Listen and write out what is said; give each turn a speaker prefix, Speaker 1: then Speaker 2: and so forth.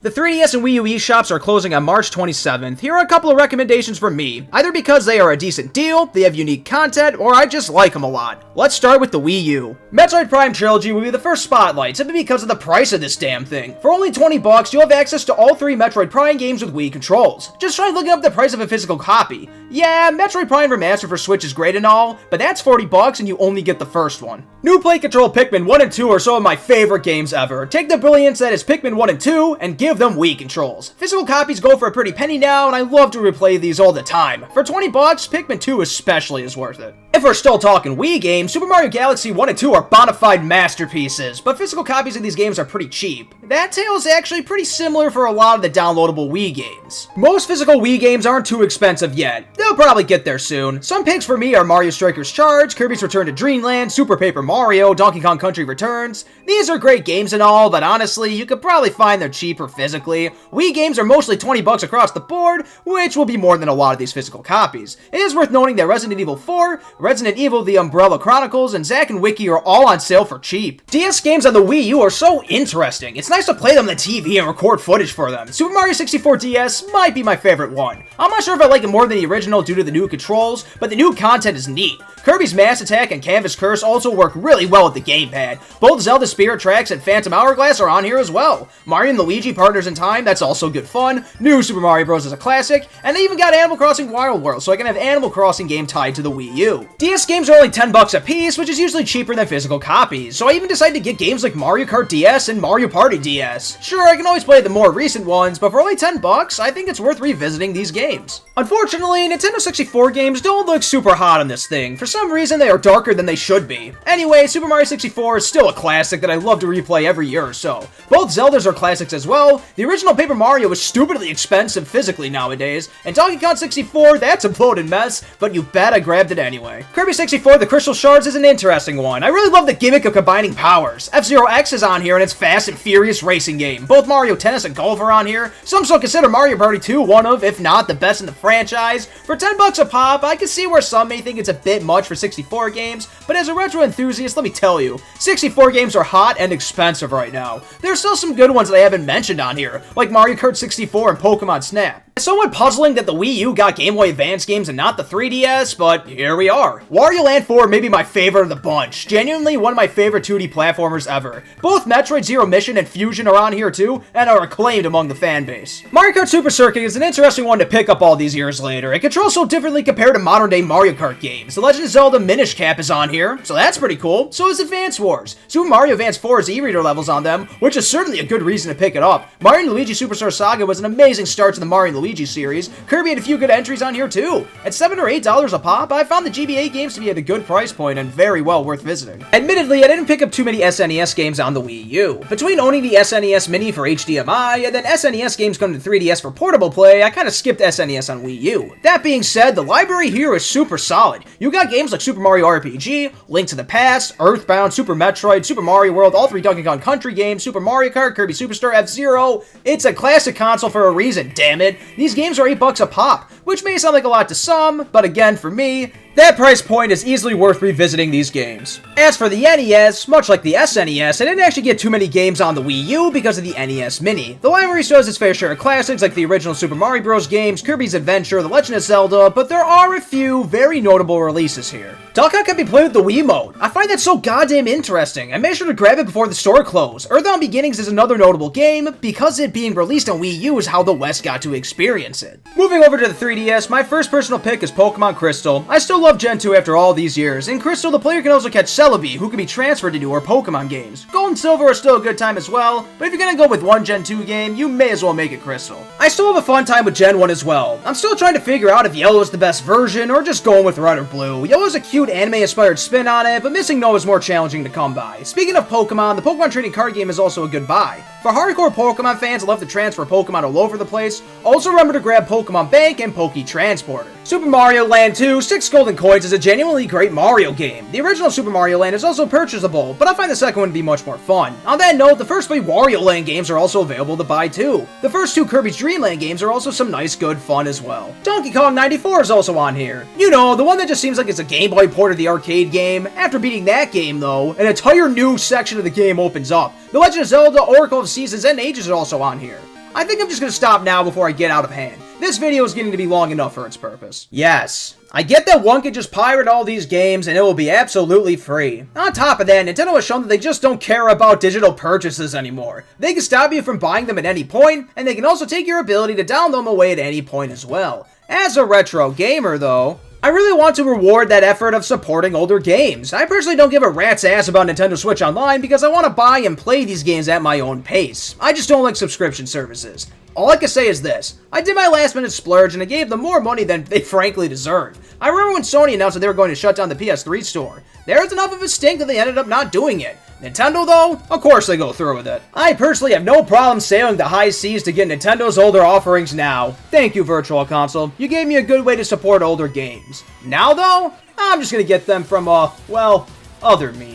Speaker 1: The 3DS and Wii U eShops are closing on March 27th. Here are a couple of recommendations from me, either because they are a decent deal, they have unique content, or I just like them a lot. Let's start with the Wii U. Metroid Prime Trilogy will be the first spotlight, simply because of the price of this damn thing. For only $20, you'll have access to all 3 Metroid Prime games with Wii controls. Just try looking up the price of a physical copy. Yeah, Metroid Prime Remastered for Switch is great and all, but that's $40 and you only get the first one. New Play Control Pikmin 1 and 2 are some of my favorite games ever. Take the brilliance that is Pikmin 1 and 2 and give them Wii controls. Physical copies go for a pretty penny now, and I love to replay these all the time. For $20, Pikmin 2 especially is worth it. If we're still talking Wii games, Super Mario Galaxy 1 and 2 are bona fide masterpieces, but physical copies of these games are pretty cheap. That tale is actually pretty similar for a lot of the downloadable Wii games. Most physical Wii games aren't too expensive yet. They'll probably get there soon. Some picks for me are Mario Strikers Shards, Kirby's Return to Dreamland, Super Paper Mario, Donkey Kong Country Returns. These are great games and all, but honestly, you could probably find they're cheaper physically. Wii games are mostly $20 across the board, which will be more than a lot of these physical copies. It is worth noting that Resident Evil 4, Resident Evil The Umbrella Chronicles, and Zack and Wiki are all on sale for cheap. DS games on the Wii U are so interesting. It's nice to play them on the TV and record footage for them. Super Mario 64 DS might be my favorite one. I'm not sure if I like it more than the original due to the new controls, but the new content is neat. Kirby's Mass Attack and Canvas Curse also work really well with the gamepad. Both Zelda Spirit Tracks and Phantom Hourglass are on here as well. Mario and Luigi Partners in Time, that's also good fun. New Super Mario Bros. Is a classic, and they even got Animal Crossing Wild World, so I can have Animal Crossing game tied to the Wii U. DS games are only $10 a piece, which is usually cheaper than physical copies, so I even decided to get games like Mario Kart DS and Mario Party DS. Sure, I can always play the more recent ones, but for only $10, I think it's worth revisiting these games. Unfortunately, Nintendo 64 games don't look super hot on this thing. For some reason, they are darker than they should be. Anyway, Super Mario 64 is still a classic that I love to replay every year or so. Both Zeldas are classics as well. The original Paper Mario is stupidly expensive physically nowadays, and Donkey Kong 64, that's a bloated mess, but you bet I grabbed it anyway. Kirby 64, the Crystal Shards is an interesting one. I really love the gimmick of combining powers. F-Zero X is on here, and it's Fast and Furious racing game. Both Mario Tennis and Golf are on here. Some still consider Mario Party 2 one of, if not the best in the franchise. For $10 a pop, I can see where some may think it's a bit much for 64 games, but as a retro enthusiast, let me tell you, 64 games are hot and expensive right now. There are still some good ones that I haven't mentioned on here, like Mario Kart 64 and Pokemon Snap. It's somewhat puzzling that the Wii U got Game Boy Advance games and not the 3DS, but here we are. Wario Land 4 may be my favorite of the bunch. Genuinely one of my favorite 2D platformers ever. Both Metroid Zero Mission and Fusion are on here too, and are acclaimed among the fan base. Mario Kart Super Circuit is an interesting one to pick up all these years later. It controls so differently compared to modern day Mario Kart games. The Legend of Zelda Minish Cap is on here, so that's pretty cool. So is Advance Wars. Super Mario Advance 4 has e-reader levels on them, which is certainly a good reason to pick it up. Mario and Luigi Superstar Saga was an amazing start to the Mario and Luigi series. Kirby had a few good entries on here too. At $7 or $8 a pop, I found the GBA games to be at a good price point and very well worth visiting. Admittedly, I didn't pick up too many SNES games on the Wii U. Between owning the SNES Mini for HDMI and then SNES games coming to 3DS for portable play, I kind of skipped SNES on Wii U. That being said, the library here is super solid. You got games like Super Mario RPG, Link to the Past, Earthbound, Super Metroid, Super Mario World, all 3 Donkey Kong Country games, Super Mario Kart, Kirby Superstar, F-Zero. It's a classic console for a reason, damn it. These games are $8 a pop, which may sound like a lot to some, but again, for me, that price point is easily worth revisiting these games. As for the NES, much like the SNES, I didn't actually get too many games on the Wii U because of the NES Mini. The library still has its fair share of classics like the original Super Mario Bros. Games, Kirby's Adventure, The Legend of Zelda, but there are a few very notable releases here. Duck Hunt can be played with the Wii mode. I find that so goddamn interesting. I made sure to grab it before the store closed. Earthbound Beginnings is another notable game, because it being released on Wii U is how the West got to experience it. Moving over to the 3DS, my first personal pick is Pokemon Crystal. I still love Gen 2 after all these years. In Crystal, the player can also catch Celebi, who can be transferred to newer Pokemon games. Gold and Silver are still a good time as well, but if you're gonna go with one Gen 2 game, you may as well make it Crystal. I still have a fun time with Gen 1 as well. I'm still trying to figure out if Yellow is the best version, or just going with Red or Blue. Yellow is a cute anime-inspired spin on it, but missing No is more challenging to come by. Speaking of Pokemon, the Pokemon trading card game is also a good buy. For hardcore Pokemon fans that love to transfer Pokemon all over the place, also remember to grab Pokemon Bank and Poke Transporter. Super Mario Land 2, 6 golden coins is a genuinely great Mario game. The original Super Mario Land is also purchasable, but I find the second one to be much more fun. On that note, the first 3 Wario Land games are also available to buy too. The first 2 Kirby's Dream Land games are also some nice good fun as well. Donkey Kong 94 is also on here. You know, the one that just seems like it's a Game Boy port of the arcade game. After beating that game though, an entire new section of the game opens up. The Legend of Zelda, Oracle of Seasons and Ages are also on here. I think I'm just gonna stop now before I get out of hand. This video is getting to be long enough for its purpose. Yes, I get that one can just pirate all these games and it will be absolutely free. On top of that, Nintendo has shown that they just don't care about digital purchases anymore. They can stop you from buying them at any point, and they can also take your ability to download them away at any point as well. As a retro gamer, though, I really want to reward that effort of supporting older games. I personally don't give a rat's ass about Nintendo Switch Online because I want to buy and play these games at my own pace. I just don't like subscription services. All I can say is this: I did my last minute splurge and I gave them more money than they frankly deserved. I remember when Sony announced that they were going to shut down the PS3 store. There was enough of a stink that they ended up not doing it. Nintendo, though, of course they go through with it. I personally have no problem sailing the high seas to get Nintendo's older offerings now. Thank you, Virtual Console. You gave me a good way to support older games. Now, though, I'm just gonna get them from, well, other means.